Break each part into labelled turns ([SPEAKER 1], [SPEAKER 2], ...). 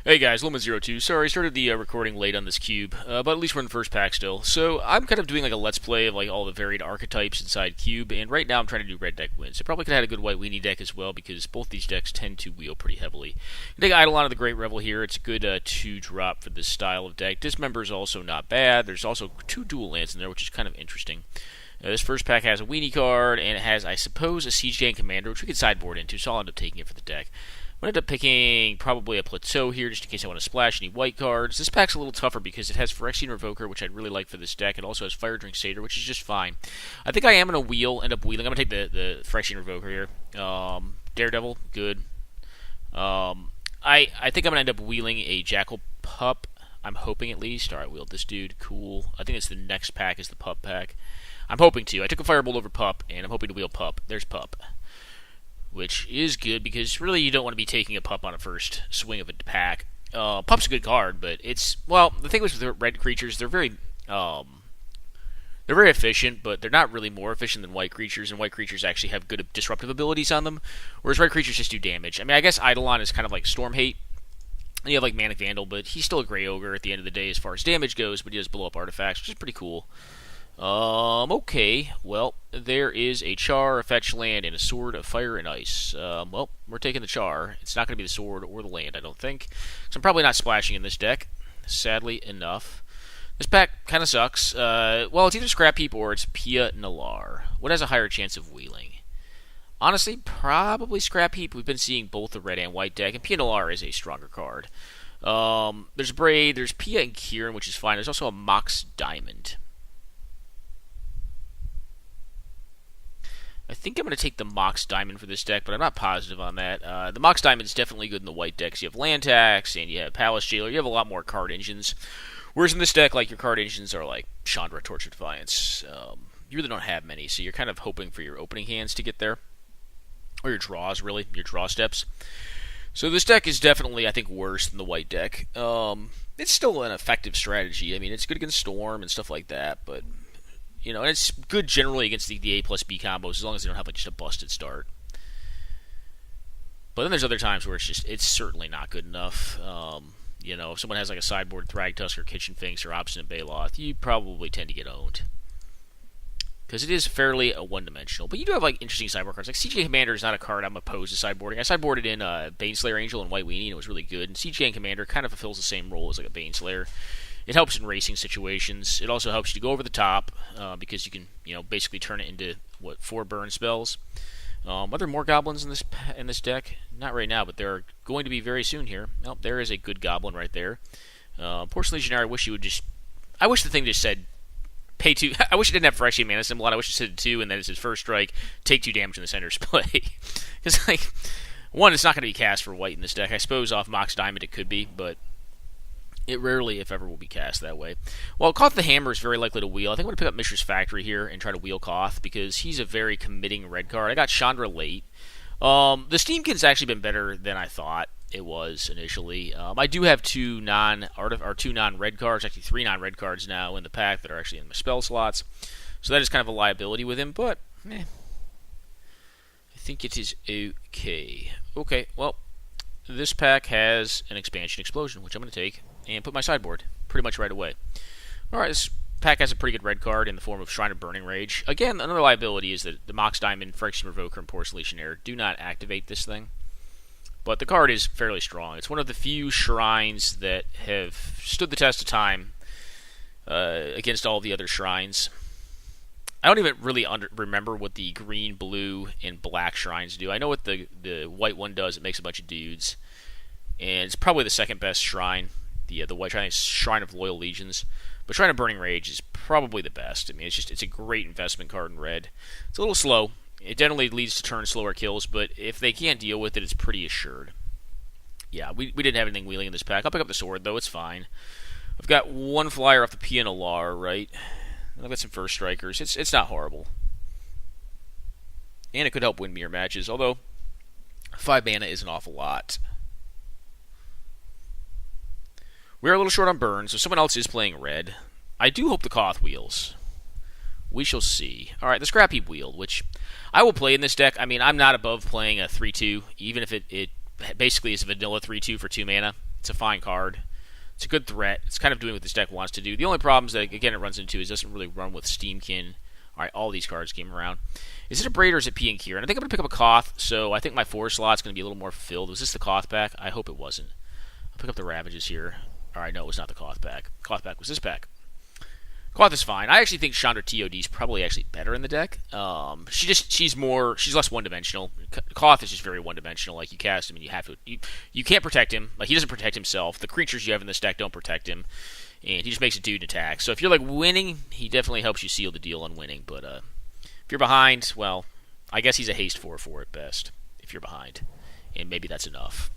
[SPEAKER 1] Hey guys, Lumen02. Sorry, I started the recording late on this cube, but at least we're in the first pack still. So I'm kind of doing like a let's play of like all the varied archetypes inside cube, and right now I'm trying to do red deck wins. I probably could have had a good white weenie deck as well because both these decks tend to wheel pretty heavily. I take Eidolon of the Great Revel here. It's a good 2-drop for this style of deck. Dismember is also not bad. There's also 2 dual lands in there, which is kind of interesting. This first pack has a weenie card, and it has, I suppose, a Siege Gang Commander, which we could sideboard into, so I'll end up taking it for the deck. I'm going to end up picking probably a Plateau here, just in case I want to splash any white cards. This pack's a little tougher because it has Phyrexian Revoker, which I'd really like for this deck. It also has Fire Drink Satyr, which is just fine. I think I am going to end up wheeling. I'm going to take the Phyrexian Revoker here. Daredevil, good. I think I'm going to end up wheeling a Jackal Pup. I'm hoping at least. Alright, wheeled this dude. Cool. I think it's the next pack is the Pup pack. I'm hoping to. I took a Firebolt over Pup, and I'm hoping to wheel Pup. There's Pup. Which is good, because really you don't want to be taking a Pup on a first swing of a pack. Pup's a good card, but it's... Well, the thing with the red creatures, they're very efficient, but they're not really more efficient than white creatures, and white creatures actually have good disruptive abilities on them, whereas red creatures just do damage. I mean, I guess Eidolon is kind of like Storm Hate. And you have like Manic Vandal, but he's still a Grey Ogre at the end of the day as far as damage goes, but he does blow up artifacts, which is pretty cool. Okay, well, there is a Char, a fetch land, and a Sword of Fire and Ice. Well, we're taking the Char. It's not going to be the Sword or the land, I don't think. So I'm probably not splashing in this deck, sadly enough. This pack kind of sucks. Well, it's either Scrap Heap or it's Pia Nalar. What has a higher chance of wheeling? Honestly, probably Scrap Heap. We've been seeing both the red and white deck, and Pia Nalar is a stronger card. There's Braid, there's Pia and Kieran, which is fine. There's also a Mox Diamond. I think I'm going to take the Mox Diamond for this deck, but I'm not positive on that. The Mox Diamond is definitely good in the white decks. You have Land Tax, and you have Palace Jailer. You have a lot more card engines. Whereas in this deck, like, your card engines are like Chandra, Torch of Defiance. You really don't have many, so you're kind of hoping for your opening hands to get there. Or your draws, really. Your draw steps. So this deck is definitely, I think, worse than the white deck. It's still an effective strategy. I mean, it's good against Storm and stuff like that, but... You know, and it's good generally against the A plus B combos as long as they don't have like just a busted start. But then there's other times where it's certainly not good enough. You know, if someone has like a sideboard Thragtusk or Kitchen Finks or Obstinate Baloth, you probably tend to get owned. Because it is fairly one-dimensional. But you do have like interesting sideboard cards. Like CJ Commander is not a card I'm opposed to sideboarding. I sideboarded in Baneslayer Angel and White Weenie and it was really good. And CJ Commander kind of fulfills the same role as like a Baneslayer. It helps in racing situations. It also helps you to go over the top because you can, you know, basically turn it into 4 burn spells. Are there more goblins in this deck? Not right now, but there are going to be very soon here. Oh, there is a good goblin right there. Porcelain Legionnaire, I wish you would just. I wish the thing just said pay 2. I wish it didn't have Phyrexian Mana Symbol. I wish it said 2, and then it's his first strike. Take 2 damage in the center display. Because like, one, it's not going to be cast for white in this deck. I suppose off Mox Diamond it could be, but. It rarely, if ever, will be cast that way. Well, Koth the Hammer is very likely to wheel. I think I'm going to pick up Mishra's Factory here and try to wheel Koth because he's a very committing red card. I got Chandra late. The Steamkin's actually been better than I thought it was initially. I do have 2 non-red cards, actually 3 non-red cards now in the pack that are actually in my spell slots. So that is kind of a liability with him, but I think it is okay. Okay, well, this pack has an Expansion Explosion, which I'm going to take. And put my sideboard pretty much right away. Alright, this pack has a pretty good red card in the form of Shrine of Burning Rage. Again, another liability is that the Mox Diamond, Phyrexian Revoker, and Porcelain Legionnaire do not activate this thing. But the card is fairly strong. It's one of the few shrines that have stood the test of time against all the other shrines. I don't even really remember what the green, blue, and black shrines do. I know what the white one does. It makes a bunch of dudes. And it's probably the second best shrine. The white shrine is Shrine of Loyal Legions, but Shrine of Burning Rage is probably the best. I mean, it's a great investment card in red. It's a little slow. It generally leads to turn slower kills, but if they can't deal with it, it's pretty assured. Yeah, we didn't have anything wheeling in this pack. I'll pick up the sword, though. It's fine. I've got 1 flyer off the Pia Nalar, right? And I've got some first strikers. It's not horrible. And it could help win mirror matches, although 5 mana is an awful lot. We are a little short on burns, so someone else is playing red. I do hope the Koth wheels. We shall see. Alright, the Scrap Heap wheeled, which I will play in this deck. I mean, I'm not above playing a 3-2, even if it basically is a vanilla 3/2 for 2 mana. It's a fine card. It's a good threat. It's kind of doing what this deck wants to do. The only problems that, again, it runs into is it doesn't really run with Steamkin. Alright, all these cards came around. Is it a Braid or is it P and Kier? And I think I'm going to pick up a Koth, so I think my 4 slot's going to be a little more filled. Was this the Koth pack? I hope it wasn't. I'll pick up the Ravages here. Alright, no, it was not the Koth pack. Koth pack was this pack. Koth is fine. I actually think Chandra TOD is probably actually better in the deck. She's less one-dimensional. Koth is just very one-dimensional. Like, you cast him and you can't protect him. Like, he doesn't protect himself. The creatures you have in this deck don't protect him. And he just makes a dude attack. So if you're, like, winning, he definitely helps you seal the deal on winning. But if you're behind, well, I guess he's a haste 4/4 at best, if you're behind. And maybe that's enough.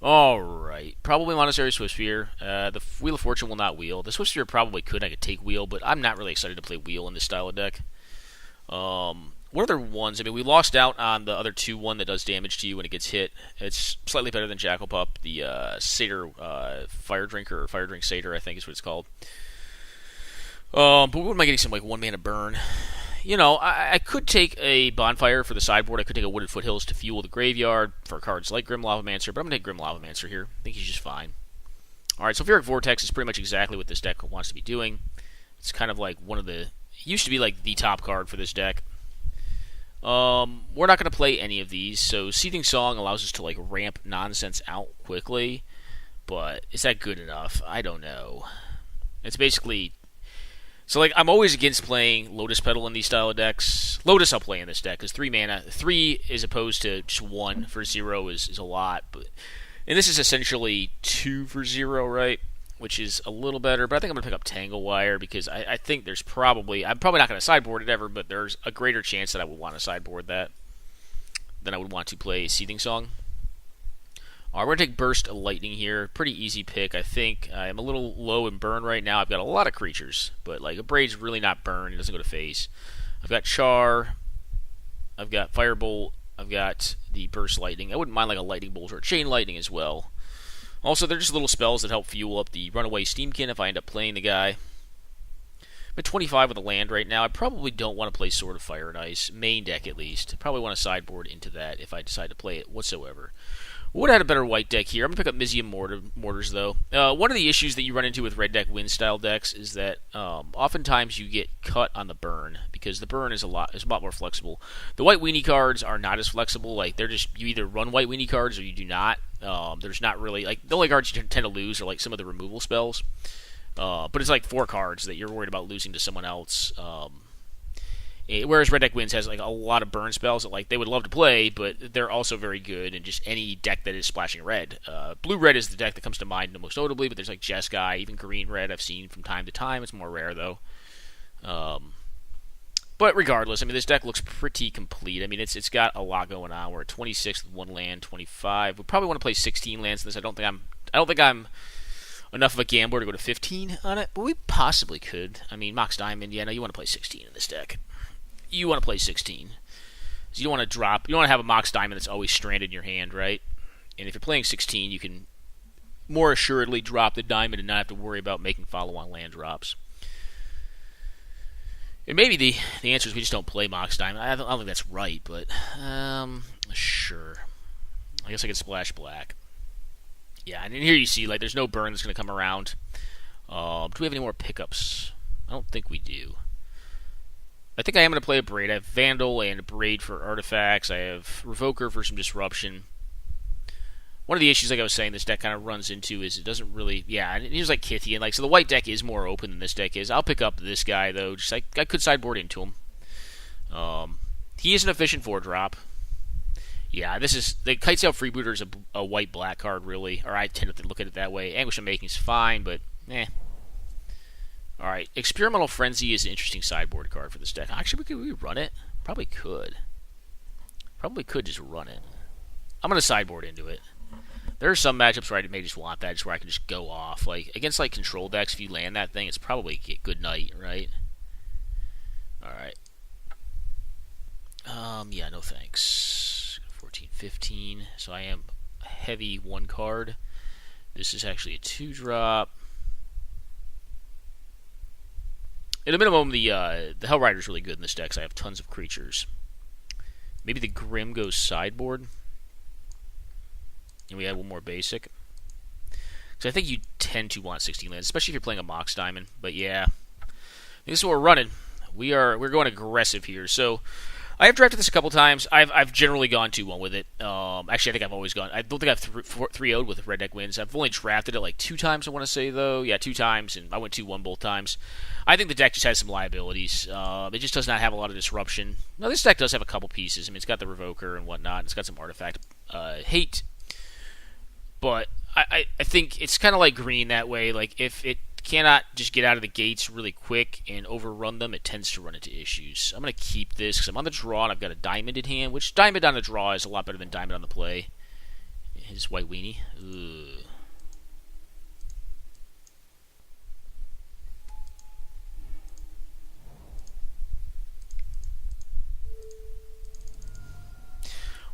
[SPEAKER 1] Alright, probably Monastery Swiftspear. The Wheel of Fortune will not wheel. The Swiftspear probably could. I could take wheel, but I'm not really excited to play wheel in this style of deck. What other ones? I mean, we lost out on the other 2/1 that does damage to you when it gets hit. It's slightly better than Jackal Pup. The Satyr Fire Drinker, or Fire Drink Satyr, I think is what it's called. But what am I getting? Some like 1-mana burn. You know, I could take a Bonfire for the sideboard. I could take a Wooded Foothills to fuel the graveyard for cards like Grim Lavamancer, but I'm going to take Grim Lavamancer here. I think he's just fine. Alright, Sulfuric Vortex is pretty much exactly what this deck wants to be doing. It's kind of like one of the... It used to be like the top card for this deck. We're not going to play any of these, so Seething Song allows us to like ramp nonsense out quickly, but is that good enough? I don't know. It's basically... So, like, I'm always against playing Lotus Petal in these style of decks. Lotus I'll play in this deck, because 3 mana. 3 as opposed to just 1 for 0 is a lot. And this is essentially 2 for 0, right? Which is a little better. But I think I'm going to pick up Tangle Wire, because I think there's probably... I'm probably not going to sideboard it ever, but there's a greater chance that I would want to sideboard that than I would want to play Seething Song. Alright, we're going to take Burst of Lightning here. Pretty easy pick, I think. I'm a little low in burn right now. I've got a lot of creatures, but like a Braid's really not burn. It doesn't go to face. I've got Char. I've got Firebolt. I've got the Burst Lightning. I wouldn't mind like a Lightning Bolt or a Chain Lightning as well. Also, they're just little spells that help fuel up the Runaway Steamkin if I end up playing the guy. I'm at 25 with a land right now. I probably don't want to play Sword of Fire and Ice. Main deck, at least. I probably want to sideboard into that if I decide to play it whatsoever. Would have had a better white deck here. I'm going to pick up Mizium Mortars, though. One of the issues that you run into with red deck win-style decks is that oftentimes you get cut on the burn, because the burn is a lot more flexible. The white weenie cards are not as flexible. Like, they're just... You either run white weenie cards or you do not. There's not really... Like, the only cards you tend to lose are, like, some of the removal spells. But it's, like, 4 cards that you're worried about losing to someone else. Whereas Red Deck Wins has like a lot of burn spells that like they would love to play, but they're also very good in just any deck that is splashing red. Blue-red is the deck that comes to mind most notably, but there's like Jeskai, even green-red I've seen from time to time. It's more rare, though. But regardless, I mean, this deck looks pretty complete. I mean, it's got a lot going on. We're at 26 with 1 land, 25. We probably want to play 16 lands in this. I don't think I'm enough of a gambler to go to 15 on it, but we possibly could. I mean, Mox Diamond, yeah, no, you want to play 16 in this deck. You want to play 16. So you don't want to drop... You don't want to have a Mox Diamond that's always stranded in your hand, right? And if you're playing 16, you can more assuredly drop the Diamond and not have to worry about making follow-on land drops. And maybe the answer is we just don't play Mox Diamond. I don't think that's right, but... sure. I guess I could splash black. Yeah, and here you see, like, there's no burn that's going to come around. Do we have any more pickups? I don't think we do. I think I am going to play a Braid. I have Vandal and a Braid for artifacts. I have Revoker for some disruption. One of the issues, like I was saying, this deck kind of runs into is it doesn't really... Yeah, and he's like Kithian. Like, so the white deck is more open than this deck is. I'll pick up this guy, though. Just I could sideboard into him. He is an efficient 4-drop. Yeah, this is... The Kitesail Freebooter is a white-black card, really. Or I tend to look at it that way. Anguish of Making is fine, but... Alright, Experimental Frenzy is an interesting sideboard card for this deck. Actually, could we run it? Probably could. Probably could just run it. I'm going to sideboard into it. There are some matchups where I may just want that, just where I can just go off. Like, against, like, control decks, if you land that thing, it's probably a good night, right? Alright. Yeah, no thanks. 14, 15. So I am heavy 1 card. This is actually a 2-drop. At a minimum, the Hellrider is really good in this deck, so I have tons of creatures. Maybe the Grim goes sideboard. and we add one more basic. So I think you tend to want 16 lands, especially if you're playing a Mox Diamond. But yeah, this is what we're running. We're going aggressive here. So I have drafted this a couple times. I've generally gone 2-1 with it. Actually, I think I've always gone. I don't think I've 3-0'd with red deck wins. I've only drafted it like 2 times. I want to say though, yeah, 2 times, and I went 2-1 both times. I think the deck just has some liabilities. It just does not have a lot of disruption. Now this deck does have a couple pieces. I mean, it's got the Revoker and whatnot. It's got some artifact hate, but I think it's kind of like green that way. Like if it cannot just get out of the gates really quick and overrun them, it tends to run into issues. I'm going to keep this because I'm on the draw and I've got a diamond in hand, which diamond on the draw is a lot better than diamond on the play. His white weenie. Ugh.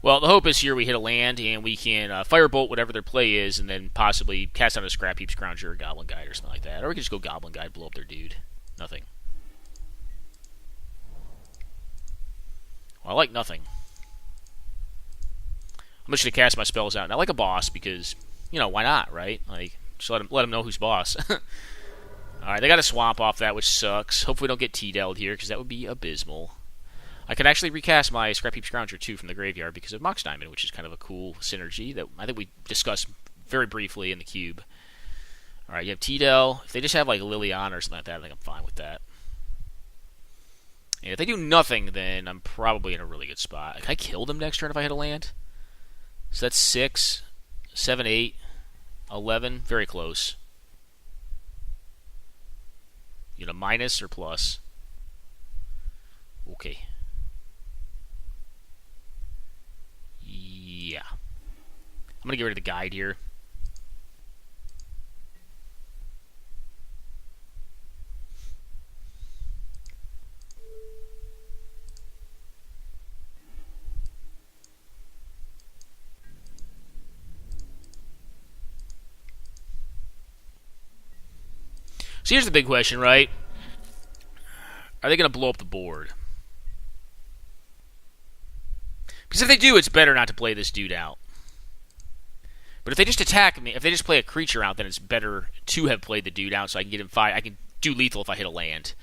[SPEAKER 1] Well, the hope is here we hit a land and we can firebolt whatever their play is and then possibly cast down a Scrap Heap Scrounger or Goblin Guide or something like that. Or we can just go Goblin Guide, blow up their dude. Nothing. Well, I like nothing. I'm just going to cast my spells out. Not like a boss because, why not, right? Like, just let them know who's boss. Alright, they got a swamp off that, which sucks. Hopefully we don't get T-Delled here because that would be abysmal. I could actually recast my Scrap Heap Scrounger too from the graveyard because of Mox Diamond, which is kind of a cool synergy that I think we discussed very briefly in the cube. Alright, you have T-Dell. If they just have like Liliana or something like that, I think I'm fine with that. And if they do nothing, then I'm probably in a really good spot. Can I kill them next turn if I hit a land? So that's 6, 7, 8, 11. Very close. Minus or plus? Okay. Yeah. I'm going to get rid of the guide here. So here's the big question, right? Are they going to blow up the board? Because if they do, it's better not to play this dude out. But if they just attack me, if they just play a creature out, then it's better to have played the dude out so I can get him 5. I can do lethal if I hit a land.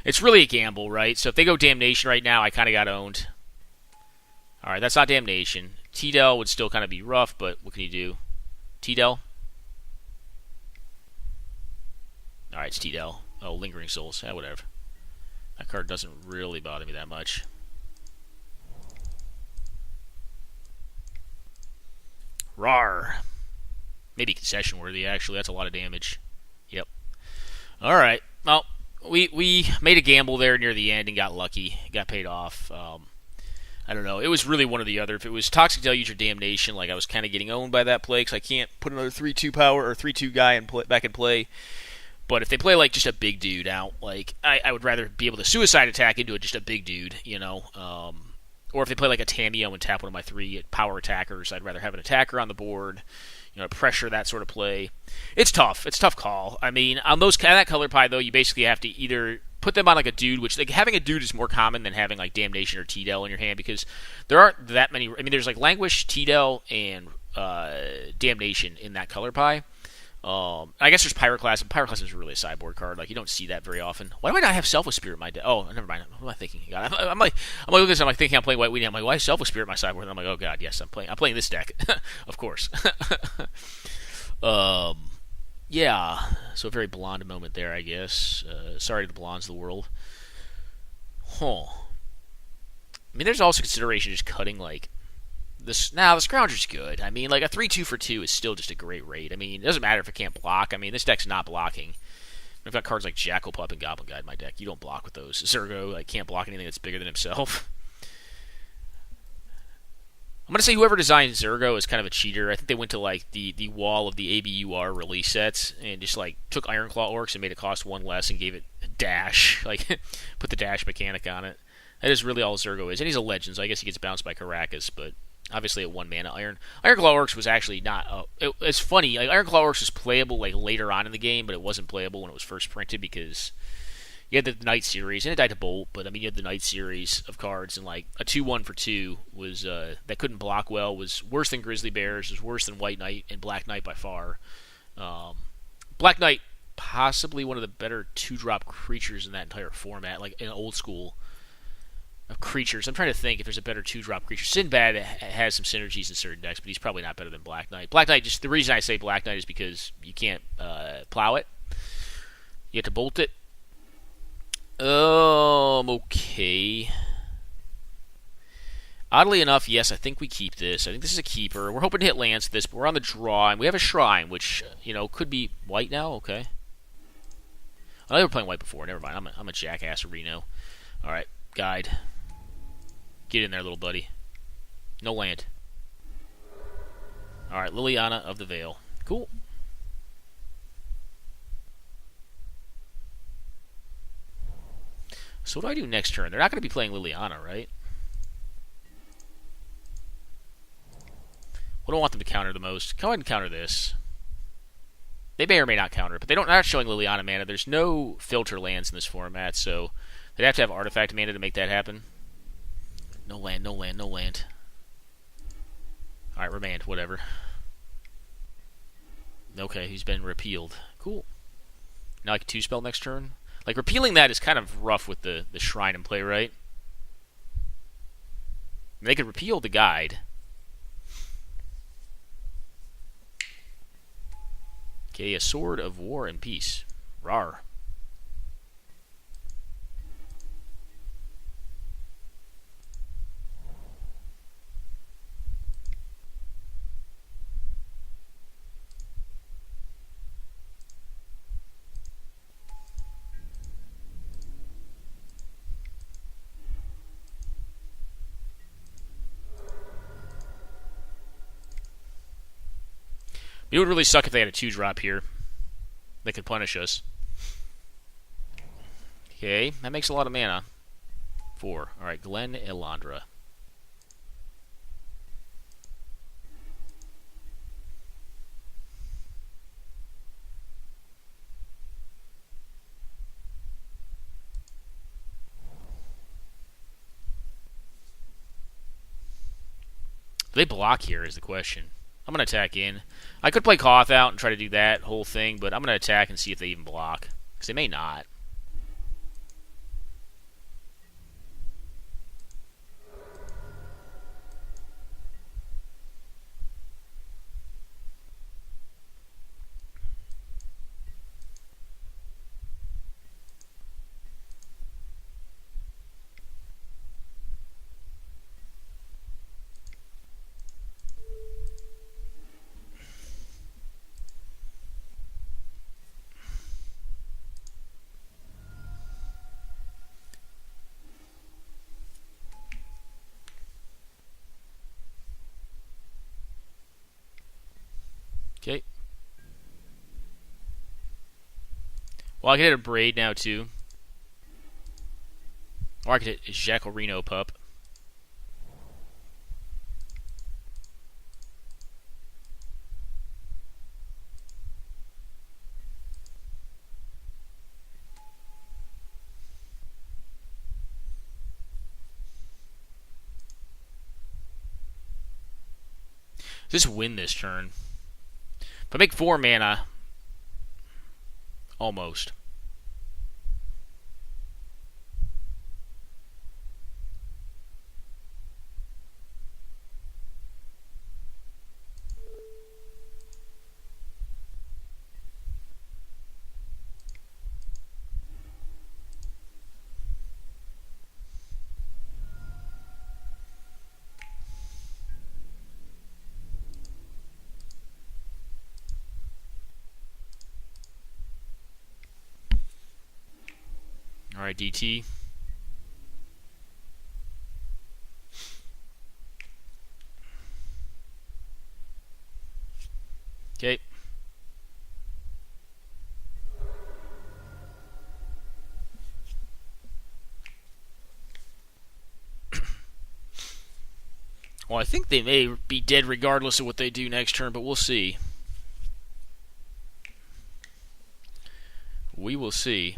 [SPEAKER 1] It's really a gamble, right? So if they go Damnation right now, I kind of got owned. Alright, that's not Damnation. T-Dell would still kind of be rough, but what can you do? T-Dell? Alright, it's T-Dell. Oh, Lingering Souls. Yeah, whatever. That card doesn't really bother me that much. Rawr. Maybe concession worthy, actually. That's a lot of damage. Yep. Alright. Well, we made a gamble there near the end and got lucky. Got paid off. I don't know. It was really one or the other. If it was Toxic Deluge or Damnation, like I was kind of getting owned by that play because I can't put another 3-2 power or 3-2 guy back in play. But if they play like just a big dude out, like I would rather be able to suicide attack into just a big dude, or if they play like a Tamiyo and tap one of my 3 power attackers, I'd rather have an attacker on the board, pressure that sort of play. It's tough. It's a tough call. I mean, on that color pie though, you basically have to either put them on like a dude, which like having a dude is more common than having like Damnation or T-Dell in your hand because there aren't that many. I mean, there's like Languish, T-Dell, and Damnation in that color pie. I guess there's Pyroclasm. Pyroclasm is really a sideboard card. Like you don't see that very often. Why do I not have Selfless Spirit in my deck? Oh, never mind. What am I thinking? God, I'm like looking at this. I'm like thinking I'm playing White Weenie. I'm like, why is Selfless Spirit in my sideboard? And I'm like, oh god, yes, I'm playing this deck, of course. Yeah. So a very blonde moment there, I guess. Sorry to the blondes of the world. Huh. I mean, there's also consideration just cutting like. The Scrounger's good. I mean, like a 3-2 for 2 is still just a great rate. I mean, it doesn't matter if it can't block. I mean, this deck's not blocking. I've got cards like Jackal Pup and Goblin Guide in my deck. You don't block with those. Zergo can't block anything that's bigger than himself. I'm going to say whoever designed Zergo is kind of a cheater. I think they went to like the wall of the ABUR release sets and just like took Ironclaw Orcs and made it cost 1 less and gave it a dash. Like put the dash mechanic on it. That is really all Zergo is. And he's a legend, so I guess he gets bounced by Caracas, but obviously at 1 mana. Ironclaw Orcs was actually not. It's funny. Like Ironclaw Orcs was playable like later on in the game, but it wasn't playable when it was first printed because You had the Night Series, and it died to Bolt, but I mean, you had the Night Series of cards, and like a 2-1 for 2 was that couldn't block well, was worse than Grizzly Bears, was worse than White Knight and Black Knight by far. Black Knight, possibly one of the better 2-drop creatures in that entire format, like in old school of creatures. I'm trying to think if there's a better 2-drop creature. Sinbad has some synergies in certain decks, but he's probably not better than Black Knight. Black Knight, just the reason I say Black Knight is because you can't plow it. You have to bolt it. Okay. Oddly enough, yes, I think we keep this. I think this is a keeper. We're hoping to hit lands with this, but we're on the draw, and we have a Shrine, which, could be white now. Okay. I never playing white before. Never mind. I'm a jackass, Reno. All right, guide. Get in there, little buddy. No land. All right, Liliana of the Veil. Cool. So what do I do next turn? They're not going to be playing Liliana, right? What do I want them to counter the most? Go ahead and counter this. They may or may not counter it, but they're not showing Liliana mana. There's no filter lands in this format, so they'd have to have artifact mana to make that happen. No land, no land, no land. Alright, remand, whatever. Okay, he's been repealed. Cool. Now I can 2-spell next turn. Like, repealing that is kind of rough with the Shrine in play, right? They could repeal the guide. Okay, a Sword of War and Peace. Rawr. It would really suck if they had a 2-drop here. They could punish us. Okay, that makes a lot of mana. 4. Alright, Glen Elandra. Do they block here is the question. I'm going to attack in. I could play Koth out and try to do that whole thing, but I'm going to attack and see if they even block. Because they may not. Okay. Well, I can hit a Braid now, too. Or I could hit a Jacqueline Pup. Just win this turn. If I make 4 mana, almost. Alright, DT. Okay. Well, I think they may be dead regardless of what they do next turn, but we'll see. We will see.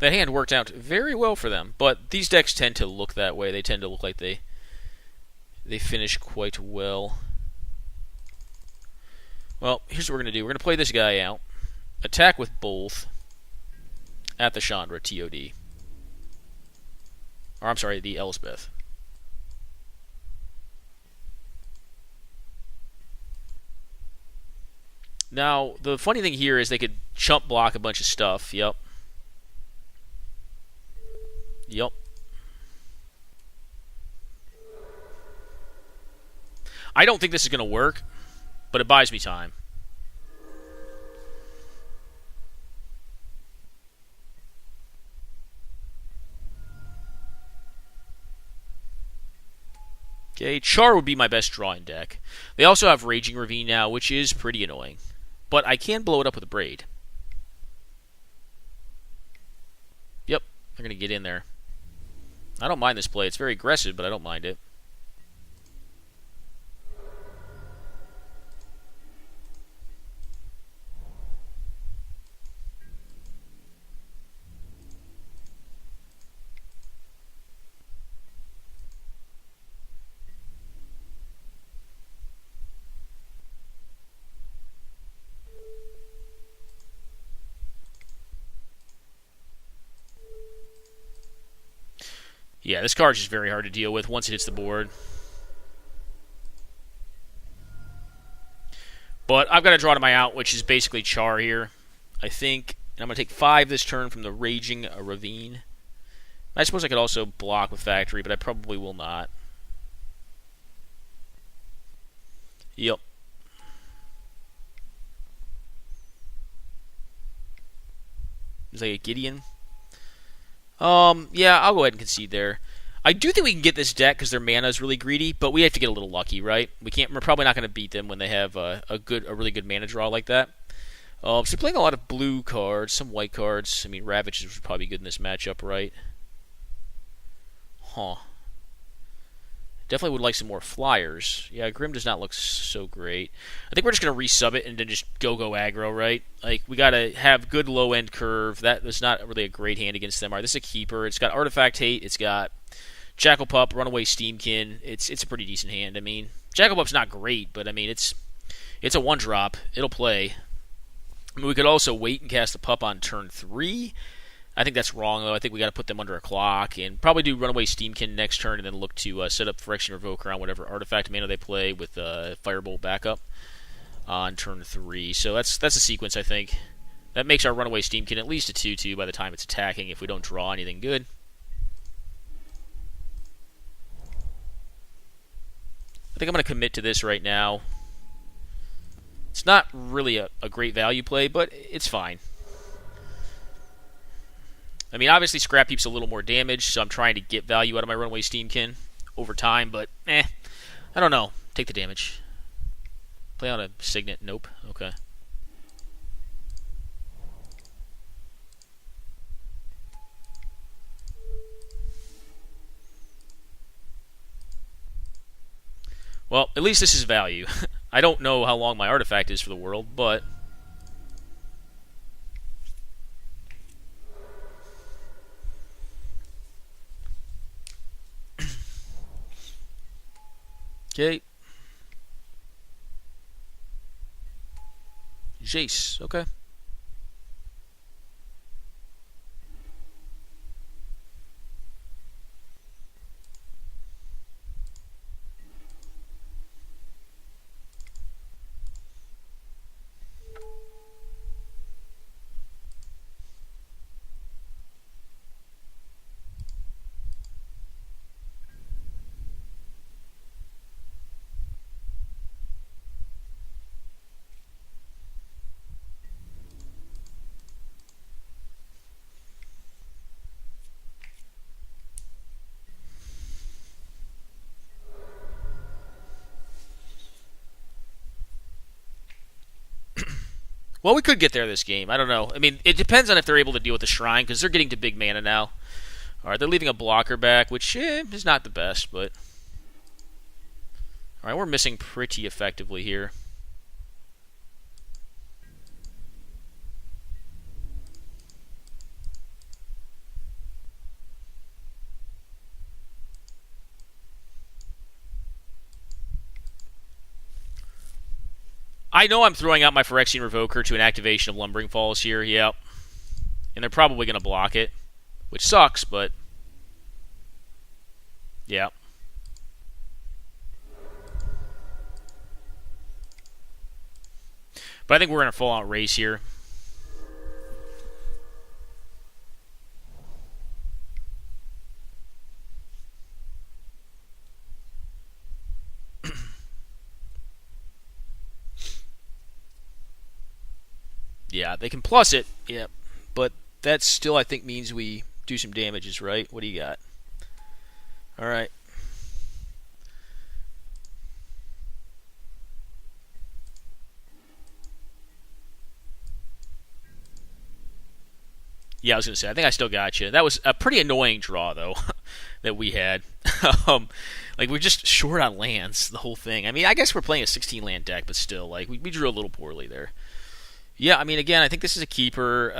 [SPEAKER 1] That hand worked out very well for them, but these decks tend to look that way. They tend to look like they finish quite well. Well, here's what we're going to do. We're going to play this guy out. Attack with both at the Chandra, TOD. Or, I'm sorry, the Elspeth. Now, the funny thing here is they could chump block a bunch of stuff. Yep. Yep. I don't think this is going to work, but it buys me time. Okay, Char would be my best drawing deck. They also have Raging Ravine now, which is pretty annoying. But I can blow it up with a Braid. Yep, they're going to get in there. I don't mind this play. It's very aggressive, but I don't mind it. Yeah, this card's just very hard to deal with once it hits the board. But I've got to draw to my out, which is basically Char here. I think I'm going to take 5 this turn from the Raging Ravine. I suppose I could also block with Factory, but I probably will not. Yep. Is that a Gideon? Yeah, I'll go ahead and concede there. I do think we can get this deck because their mana is really greedy, but we have to get a little lucky, right? We're probably not going to beat them when they have a really good mana draw like that. So they're playing a lot of blue cards, some white cards. I mean, Ravage is probably good in this matchup, right? Huh. Definitely would like some more flyers. Yeah, Grim does not look so great. I think we're just going to resub it and then just go aggro, right? Like, we got to have good low-end curve. That was not really a great hand against them. All right, this is a keeper. It's got Artifact Hate. It's got Jackal Pup, Runaway Steamkin. It's a pretty decent hand. I mean, Jackal Pup's not great, but I mean, it's a one-drop. It'll play. I mean, we could also wait and cast the Pup on turn 3. I think that's wrong, though. I think we got to put them under a clock and probably do Runaway Steamkin next turn and then look to set up Phyrexian Revoker on whatever artifact mana they play with Firebolt backup on turn 3. So that's a sequence, I think. That makes our Runaway Steamkin at least a 2/2 by the time it's attacking if we don't draw anything good. I think I'm going to commit to this right now. It's not really a great value play, but it's fine. I mean, obviously Scrap Heap's a little more damage, so I'm trying to get value out of my Runaway Steamkin over time, but I don't know. Take the damage. Play on a Signet. Nope. Okay. Well, at least this is value. I don't know how long my artifact is for the world, but okay. Jace, okay. Well, we could get there this game. I don't know. I mean, it depends on if they're able to deal with the Shrine, because they're getting to big mana now. Alright, they're leaving a blocker back, which is not the best, but alright, we're missing pretty effectively here. I know I'm throwing out my Phyrexian Revoker to an activation of Lumbering Falls here, yep. And they're probably going to block it, which sucks, but yeah. But I think we're in a full-out race here. Yeah, they can plus it, yeah. But that still, I think, means we do some damages, right? What do you got? All right. Yeah, I was going to say, I think I still got you. That was a pretty annoying draw, though, that we had. Like, we're just short on lands, the whole thing. I mean, I guess we're playing a 16-land deck, but still, like, we drew a little poorly there. Yeah, I mean, again, I think this is a keeper.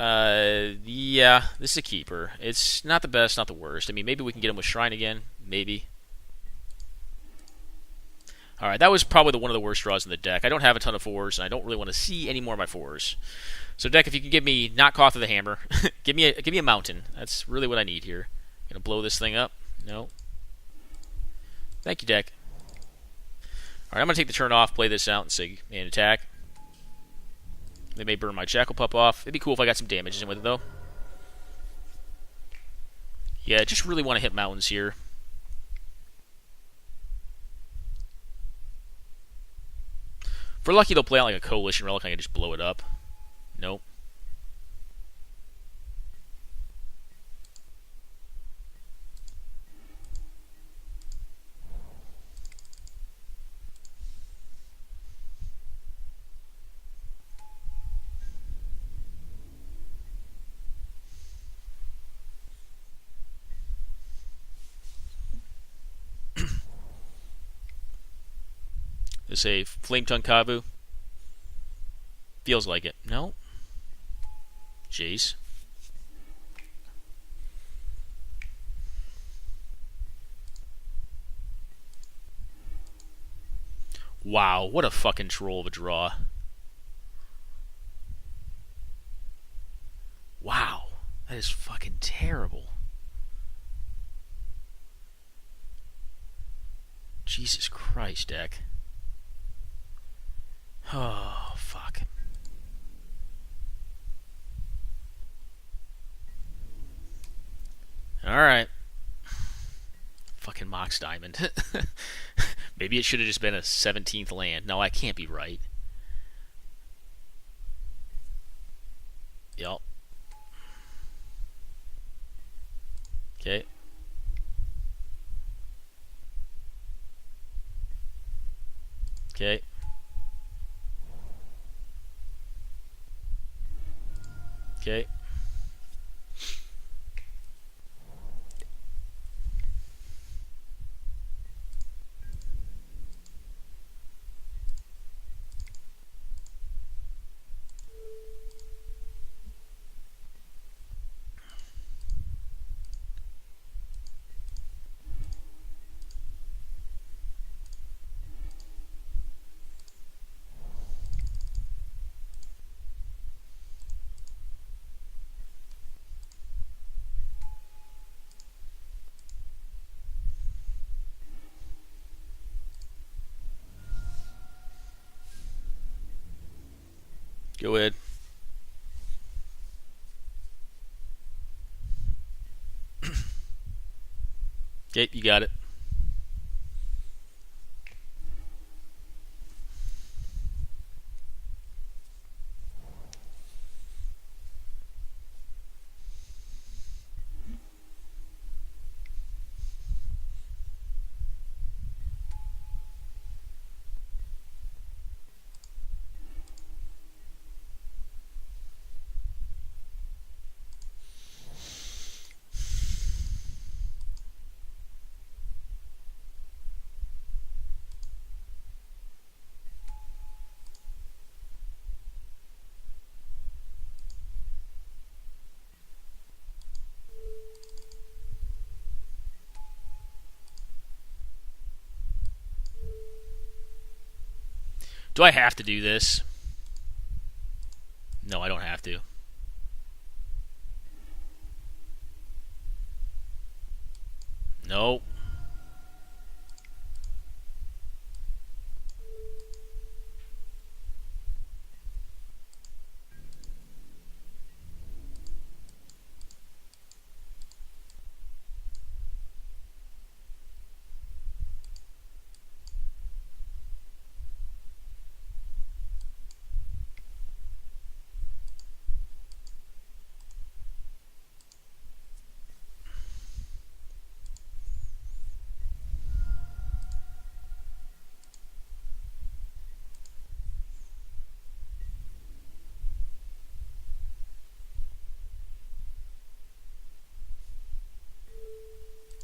[SPEAKER 1] Yeah, this is a keeper. It's not the best, not the worst. I mean, maybe we can get him with Shrine again. Maybe. All right, that was probably one of the worst draws in the deck. I don't have a ton of 4s, and I don't really want to see any more of my 4s. So, deck, if you can give me not Cough of the Hammer, give me a mountain. That's really what I need here. Gonna blow this thing up? No. Thank you, deck. All right, I'm gonna take the turn off, play this out, and say and attack. They may burn my Jackal Pup off. It'd be cool if I got some damages in with it, though. Yeah, I just really want to hit mountains here. If we're lucky, they'll play out like a Coalition Relic and I can just blow it up. Nope. Let's say Flame Tongue Kavu. Feels like it. No. Jeez. Wow, what a fucking troll of a draw. Wow, that is fucking terrible. Jesus Christ, deck. Oh, fuck. Alright. Fucking Mox Diamond. Maybe it should have just been a 17th land. No, I can't be right. Yup. Okay. Okay. Okay. Go ahead. Okay, you got it. Do I have to do this? No, I don't have to. No.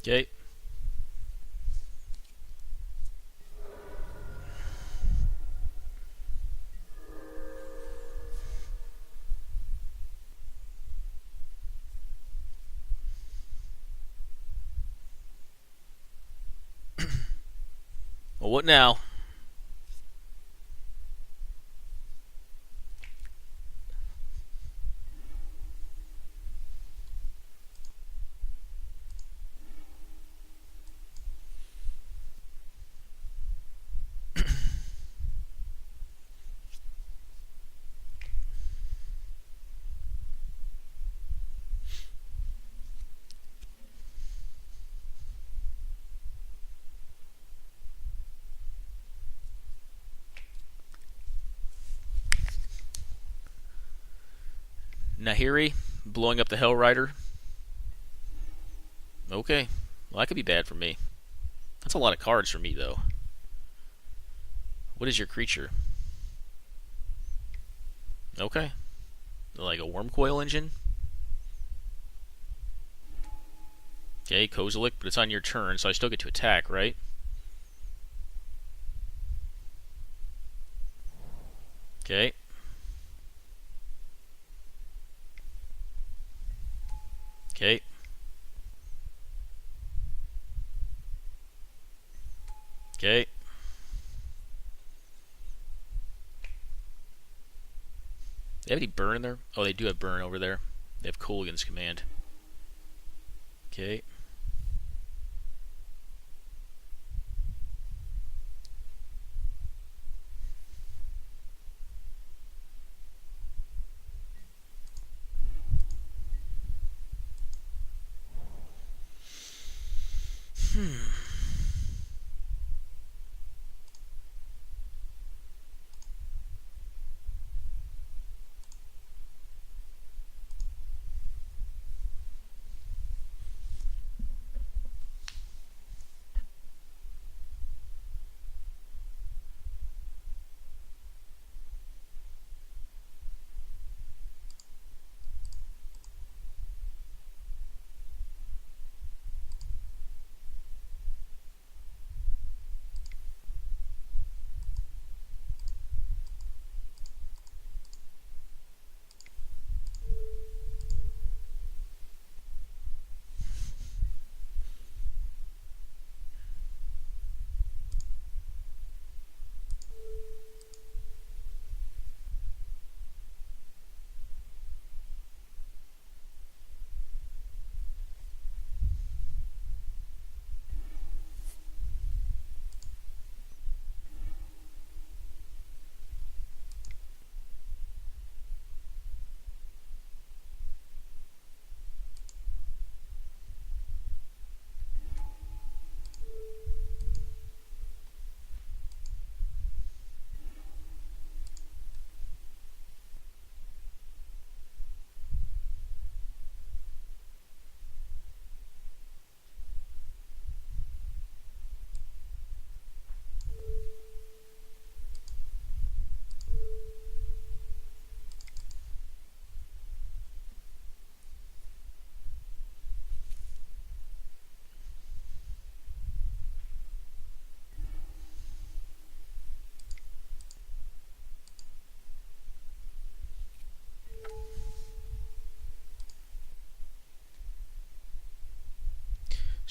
[SPEAKER 1] Okay. Well, what now? Nahiri blowing up the Hell Rider. Okay. Well, that could be bad for me. That's a lot of cards for me, though. What is your creature? Okay. Like a Worm Coil Engine? Okay, Kozilek, but it's on your turn, so I still get to attack, right? Okay. Okay. Okay. They have any burn in there? Oh, they do have burn over there. They have Cooligan's Command. Okay.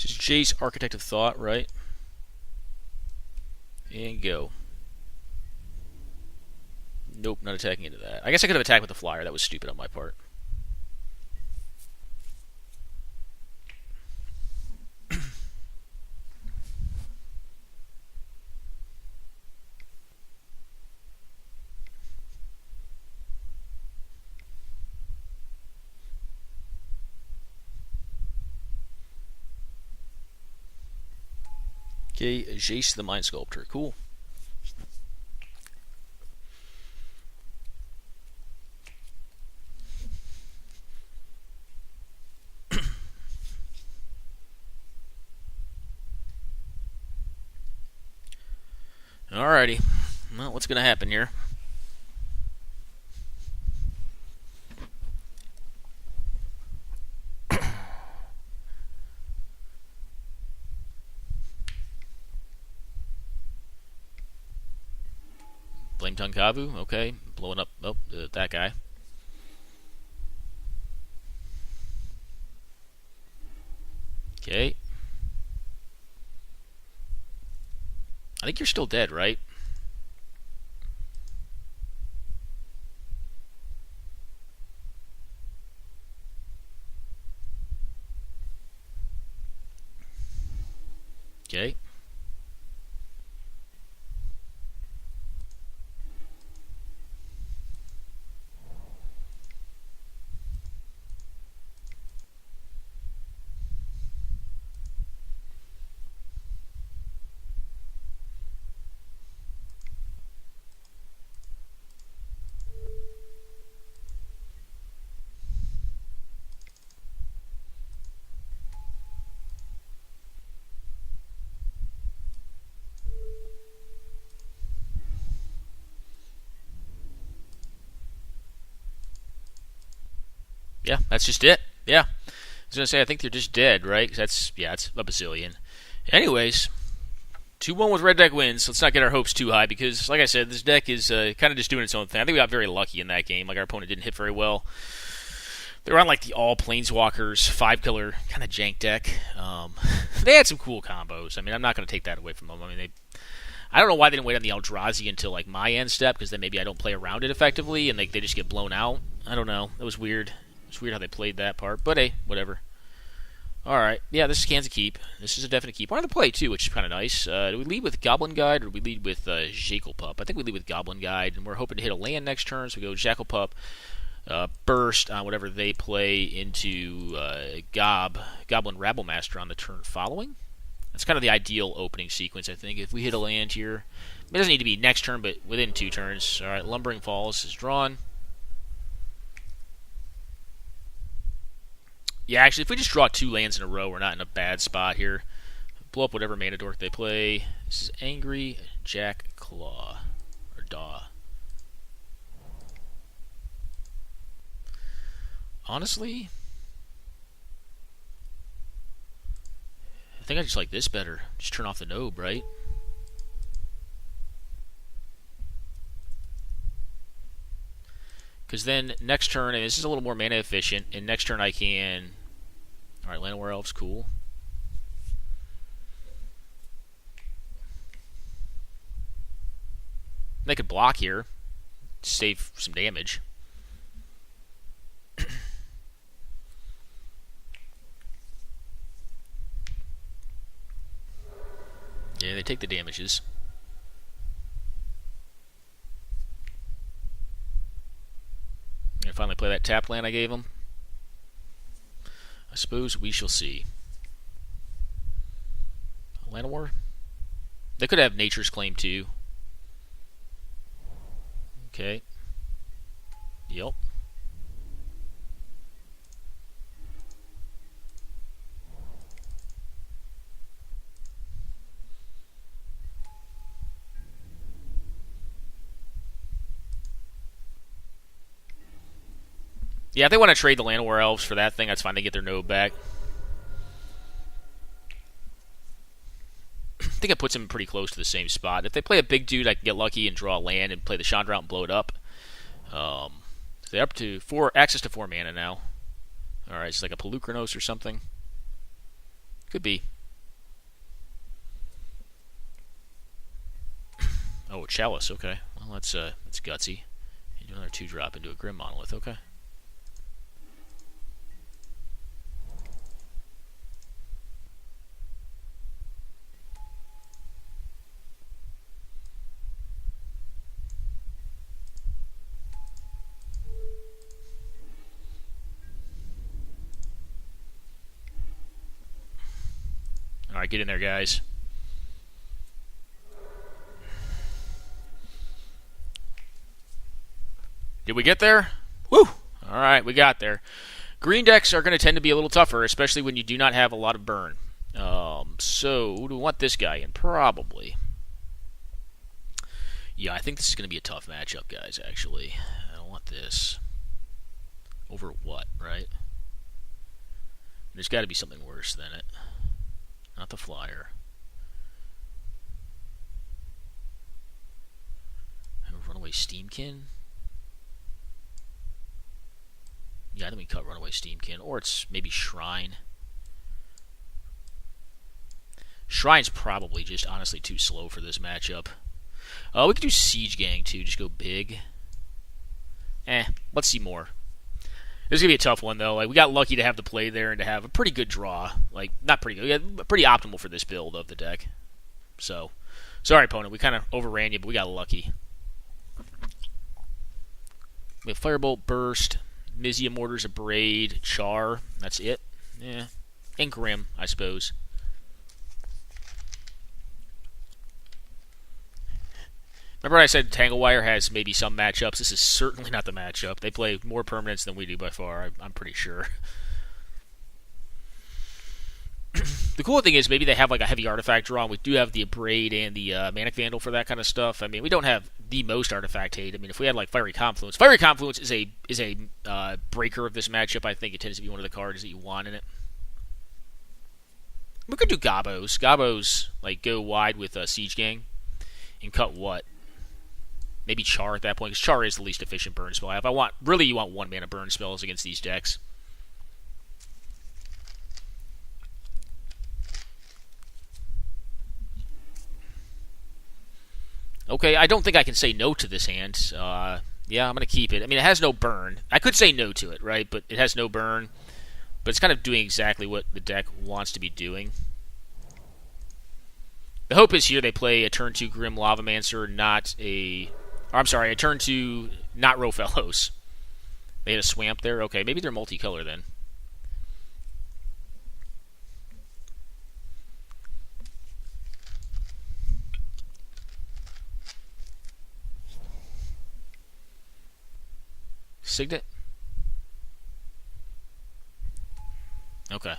[SPEAKER 1] This is Jace, Architect of Thought, right? And go. Nope, not attacking into that. I guess I could have attacked with the flyer. That was stupid on my part. Okay, Jace the Mind Sculptor. Cool. Alrighty. Well, what's going to happen here? Blame Tunkavu. Okay. Blowing up. Oh, that guy. Okay. I think you're still dead, right? Okay. Yeah, that's just it. Yeah. I was going to say, I think they're just dead, right? 'Cause that's, yeah, it's a bazillion. Anyways, 2-1 with red deck wins. Let's not get our hopes too high because, like I said, this deck is kind of just doing its own thing. I think we got very lucky in that game. Like, our opponent didn't hit very well. They're on, like, the all Planeswalkers, 5-color kind of jank deck. They had some cool combos. I mean, I'm not going to take that away from them. I mean, I don't know why they didn't wait on the Eldrazi until, like, my end step because then maybe I don't play around it effectively and they just get blown out. I don't know. That was weird. It's weird how they played that part, but hey, whatever. Alright, yeah, this is Kansas Keep. This is a definite keep. One to play, too, which is kind of nice. Do we lead with Goblin Guide, or do we lead with Pup? I think we lead with Goblin Guide, and we're hoping to hit a land next turn, so we go Pup, burst on whatever they play into Goblin Rabblemaster on the turn following. That's kind of the ideal opening sequence, I think. If we hit a land here, it doesn't need to be next turn, but within 2 turns. Alright, Lumbering Falls is drawn. Yeah, actually, if we just draw 2 lands in a row, we're not in a bad spot here. Blow up whatever mana dork they play. This is Angry Jack Claw. Or Daw. Honestly, I think I just like this better. Just turn off the Nobe, right? Because then next turn, and this is a little more mana efficient, and next turn I can... Alright, Llanowar Elf's cool. They could block here, save some damage. Yeah, they take the damages. I'm gonna finally play that tapped land I gave them. I suppose we shall see. Llanowar? They could have Nature's Claim too. Okay. Yep. Yeah, if they want to trade the Llanowar Elves for that thing, that's fine. They get their node back. I think it puts them pretty close to the same spot. If they play a big dude, I can get lucky and draw a land and play the Chandra out and blow it up. So they're up to access to 4 mana now. Alright, it's like a Pelucranos or something. Could be. Oh, Chalice, okay. Well, that's gutsy. Another 2-drop into a Grim Monolith, okay. Alright, get in there, guys. Did we get there? Woo! Alright, we got there. Green decks are going to tend to be a little tougher, especially when you do not have a lot of burn. So, do we want this guy in? Probably. Yeah, I think this is going to be a tough matchup, guys, actually. I don't want this. Over what, right? There's got to be something worse than it. Not the flyer. Runaway Steamkin? Yeah, I think we cut Runaway Steamkin. Or it's maybe Shrine. Shrine's probably just honestly too slow for this matchup. We could do Siege Gang too, just go big. Let's see more. This is going to be a tough one, though. Like, we got lucky to have the play there and to have a pretty good draw. Like, not pretty good, pretty optimal for this build of the deck. So, sorry, opponent. We kind of overran you, but we got lucky. We have Firebolt, Burst, Mizia Mortars, Abrade, Char. That's it. Yeah. And Grim, I suppose. Remember I said Tanglewire has maybe some matchups? This is certainly not the matchup. They play more permanents than we do by far, I'm pretty sure. The cool thing is maybe they have like a heavy artifact draw, and we do have the Abrade and the Manic Vandal for that kind of stuff. I mean, we don't have the most artifact hate. I mean, if we had like Fiery Confluence is a breaker of this matchup. I think it tends to be one of the cards that you want in it. We could do Gabos. Gabos, like, go wide with Siege Gang and cut what? Maybe Char at that point, because Char is the least efficient burn spell I have. Really, you want 1-mana burn spells against these decks. Okay, I don't think I can say no to this hand. Yeah, I'm going to keep it. I mean, it has no burn. I could say no to it, right? But it has no burn. But it's kind of doing exactly what the deck wants to be doing. The hope is here they play a turn 2 Grim Lavamancer, not a... a turn 2 not Rofellos. They had a Swamp there? Okay, maybe they're multicolor then. Signet? Okay.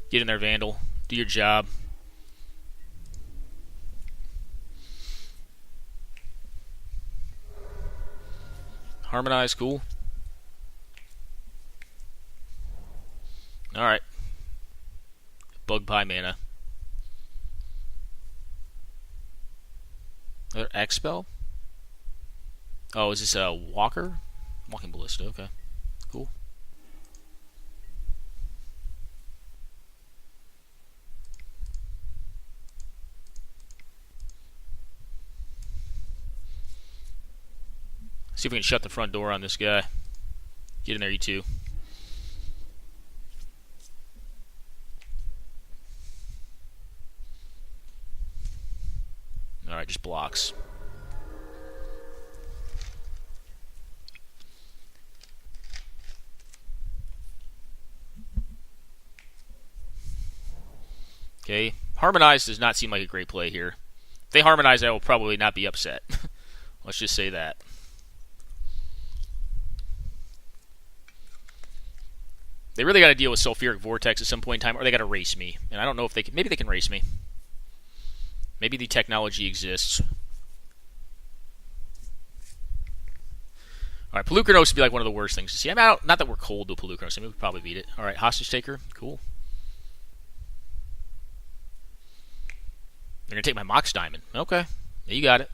[SPEAKER 1] Get in there, Vandal. Do your job. Harmonize, cool. Alright. Bug Pie mana. Another X spell? Oh, is this a Walker? Walking Ballista, okay. Cool. See if we can shut the front door on this guy. Get in there, you two. Alright, just blocks. Okay. Harmonize does not seem like a great play here. If they harmonize, I will probably not be upset. Let's just say that. They really got to deal with Sulfuric Vortex at some point in time, or they got to race me. And I don't know if they can. Maybe they can race me. Maybe the technology exists. All right, Pelucranos would be like one of the worst things to see. Not that we're cold to Pelucranos. I mean, we could probably beat it. All right, Hostage Taker. Cool. They're going to take my Mox Diamond. Okay. Yeah, you got it.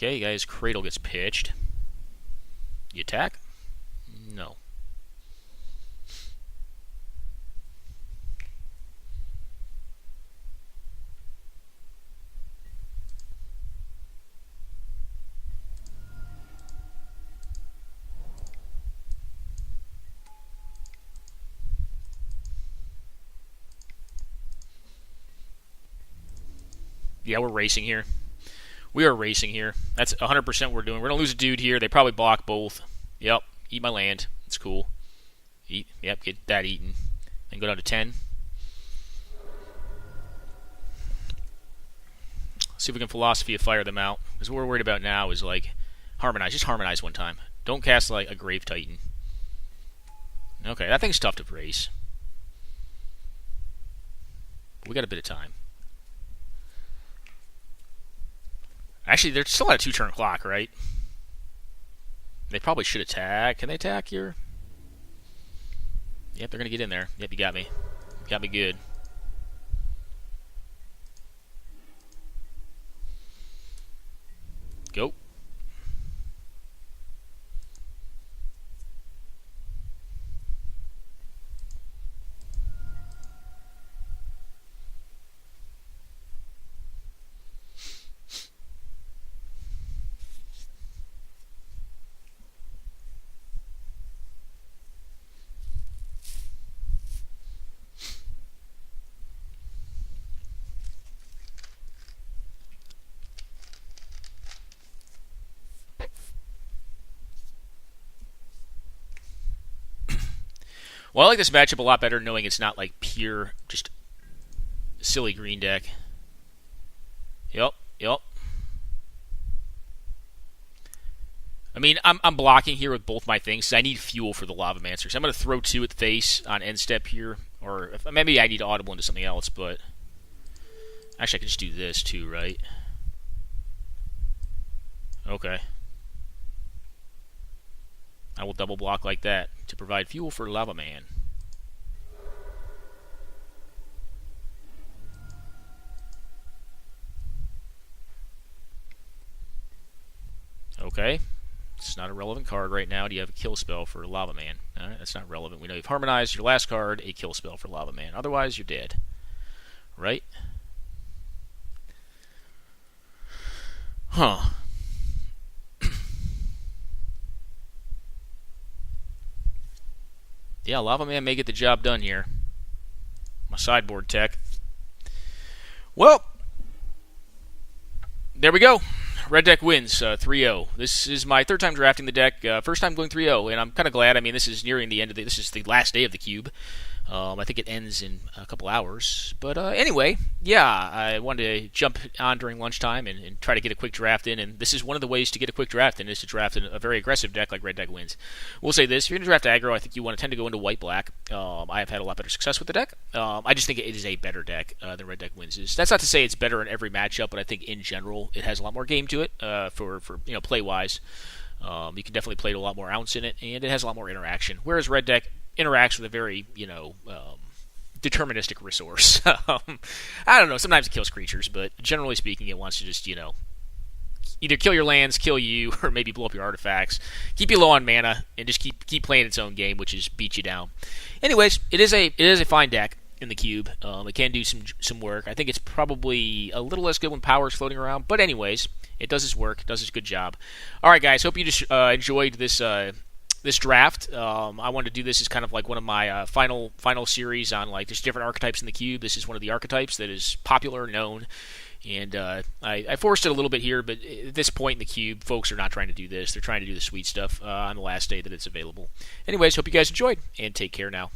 [SPEAKER 1] Okay, guys, Cradle gets pitched. You attack? No. Yeah, we're racing here. We are racing here. That's 100% what we're doing. We're going to lose a dude here. They probably block both. Yep. Eat my land. It's cool. Eat. Yep, get that eaten. Then go down to 10. See if we can philosophy of fire them out. Because what we're worried about now is, like, harmonize. Just harmonize one time. Don't cast, like, a Grave Titan. Okay, that thing's tough to race. We got a bit of time. Actually, they're still at a 2-turn clock, right? They probably should attack. Can they attack here? Yep, they're going to get in there. Yep, you got me. Got me good. Go. Well, I like this matchup a lot better knowing it's not like pure, just silly green deck. Yep. I mean, I'm blocking here with both my things. I need fuel for the Lavamancer. So I'm going to throw 2 at the face on end step here. Or maybe I need to audible into something else, but... Actually, I could just do this too, right? Okay. I will double block like that to provide fuel for Lava Man. Okay. It's not a relevant card right now. Do you have a kill spell for Lava Man? Alright, that's not relevant. We know you've harmonized your last card, a kill spell for Lava Man. Otherwise, you're dead. Right? Huh. Yeah, Lava Man may get the job done here. My sideboard tech. Well, there we go. Red deck wins 3-0. This is my 3rd time drafting the deck. First time going 3-0, and I'm kind of glad. I mean, this is nearing the end of this is the last day of the cube. I think it ends in a couple hours. But anyway, yeah, I wanted to jump on during lunchtime and try to get a quick draft in. And this is one of the ways to get a quick draft in, is to draft a very aggressive deck like Red Deck Wins. We'll say this. If you're going to draft aggro, I think you want to tend to go into white-black. I have had a lot better success with the deck. I just think it is a better deck than Red Deck Wins is. That's not to say it's better in every matchup, but I think in general it has a lot more game to it for play-wise. You can definitely play a lot more ounce in it, and it has a lot more interaction. Whereas Red Deck interacts with a very, deterministic resource. I don't know. Sometimes it kills creatures, but generally speaking, it wants to just, either kill your lands, kill you, or maybe blow up your artifacts, keep you low on mana, and just keep playing its own game, which is beat you down. Anyways, it is a fine deck in the cube. It can do some work. I think it's probably a little less good when power's floating around, but anyways, it does its work. It does its good job. All right, guys. Hope you just enjoyed this draft. I wanted to do this as kind of like one of my final series on like just different archetypes in the cube. This is one of the archetypes that is popular, known, and I forced it a little bit here, but at this point in the cube, folks are not trying to do this. They're trying to do the sweet stuff on the last day that it's available. Anyways, hope you guys enjoyed, and take care now.